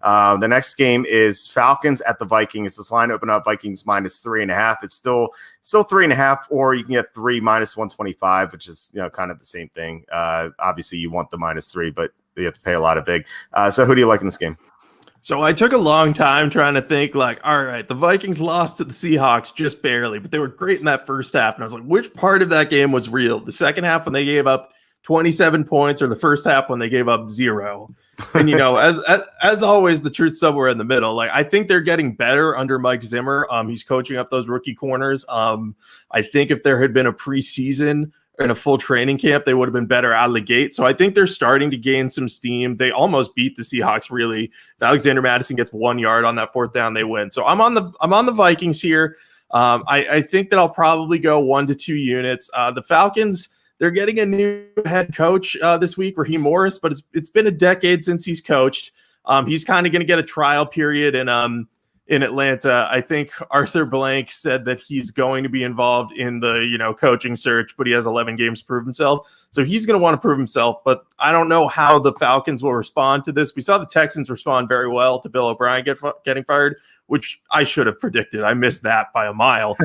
The next game is Falcons at the Vikings. This line opened up Vikings -3.5. It's still 3.5, or you can get 3 -125, which is kind of the same thing. Obviously, you want the -3, but you have to pay a lot of big. So who do you like in this game? So I took a long time trying to think, like, all right, the Vikings lost to the Seahawks just barely, but they were great in that first half. And I was like, which part of that game was real? The second half when they gave up 27 points, or the first half when they gave up 0? And, as always, the truth's somewhere in the middle. Like, I think they're getting better under Mike Zimmer. He's coaching up those rookie corners. I think if there had been a preseason in a full training camp, they would have been better out of the gate. So I think they're starting to gain some steam. They almost beat the Seahawks, really. If Alexander Madison gets 1 yard on that fourth down, they win. So I'm on the Vikings here. I think that I'll probably go 1 to 2 units. The Falcons, they're getting a new head coach this week, Raheem Morris, but it's been a decade since he's coached. He's kind of going to get a trial period in Atlanta. I think Arthur Blank said that he's going to be involved in the coaching search, but he has 11 games to prove himself. So he's going to want to prove himself, but I don't know how the Falcons will respond to this. We saw the Texans respond very well to Bill O'Brien getting fired, which I should have predicted. I missed that by a mile.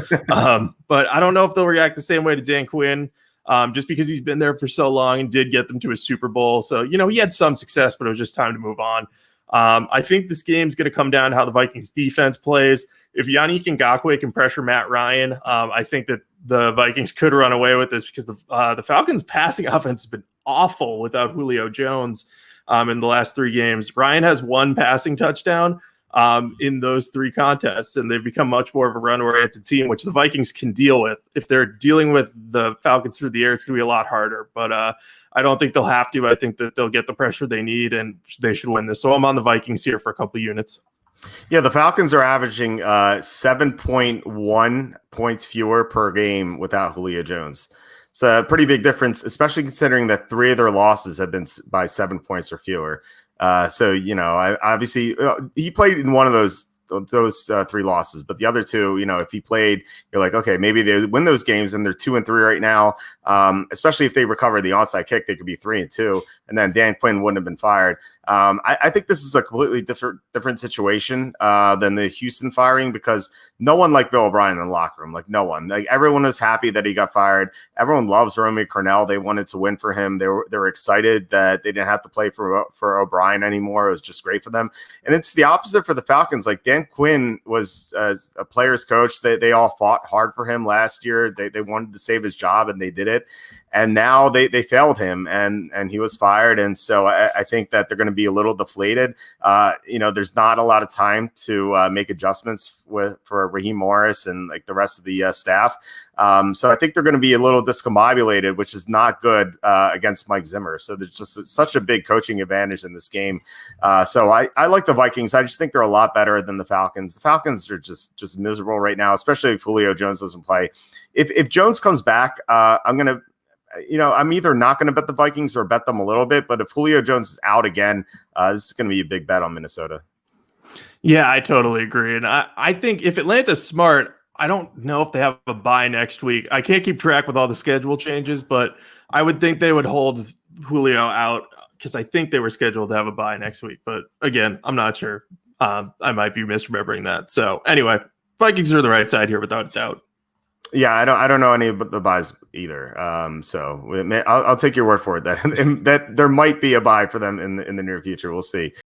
But I don't know if they'll react the same way to Dan Quinn, just because he's been there for so long and did get them to a Super Bowl. So, he had some success, but it was just time to move on. I think this game's going to come down to how the Vikings defense plays. If Yannick Ngakoue can pressure Matt Ryan, I think that the Vikings could run away with this, because the Falcons' passing offense has been awful without Julio Jones in the last 3 games. Ryan has 1 passing touchdown in those 3 contests, and they've become much more of a run-oriented team, which the Vikings can deal with. If they're dealing with the Falcons through the air, it's going to be a lot harder. But I don't think they'll have to. I think that they'll get the pressure they need, and they should win this. So I'm on the Vikings here for a couple of units. Yeah, the Falcons are averaging 7.1 points fewer per game without Julio Jones. It's a pretty big difference, especially considering that 3 of their losses have been by 7 points or fewer. So, obviously he played in one of those 3 losses, but the other 2, if he played, you're like, okay, maybe they win those games, and they're 2-3 right now. Especially if they recover the onside kick, they could be 3-2, and then Dan Quinn wouldn't have been fired. I think this is a completely different situation than the Houston firing, because no one liked Bill O'Brien in the locker room. Like, no one. Like, everyone was happy that he got fired. Everyone loves Romeo Cornell. They wanted to win for him. They were excited that they didn't have to play for O'Brien anymore. It was just great for them. And it's the opposite for the Falcons. Like, Dan Quinn was a player's coach. They all fought hard for him last year. They wanted to save his job, and they did it. And now they failed him, and he was fired. And so I think that they're going to be a little deflated. There's not a lot of time to make adjustments for Raheem Morris and like the rest of the staff. So I think they're going to be a little discombobulated, which is not good against Mike Zimmer. So there's just such a big coaching advantage in this game. So I like the Vikings. I just think they're a lot better than the Falcons. The Falcons are just miserable right now, especially if Julio Jones doesn't play. If Jones comes back, I'm either not going to bet the Vikings or bet them a little bit. But if Julio Jones is out again, this is going to be a big bet on Minnesota. Yeah, I totally agree. And I think if Atlanta's smart, I don't know if they have a bye next week. I can't keep track with all the schedule changes, but I would think they would hold Julio out, because I think they were scheduled to have a bye next week. But again, I'm not sure. I might be misremembering that. So anyway, Vikings are the right side here without a doubt. Yeah, I don't know any of the buys either. So I'll take your word for it that there might be a buy for them in the near future. We'll see.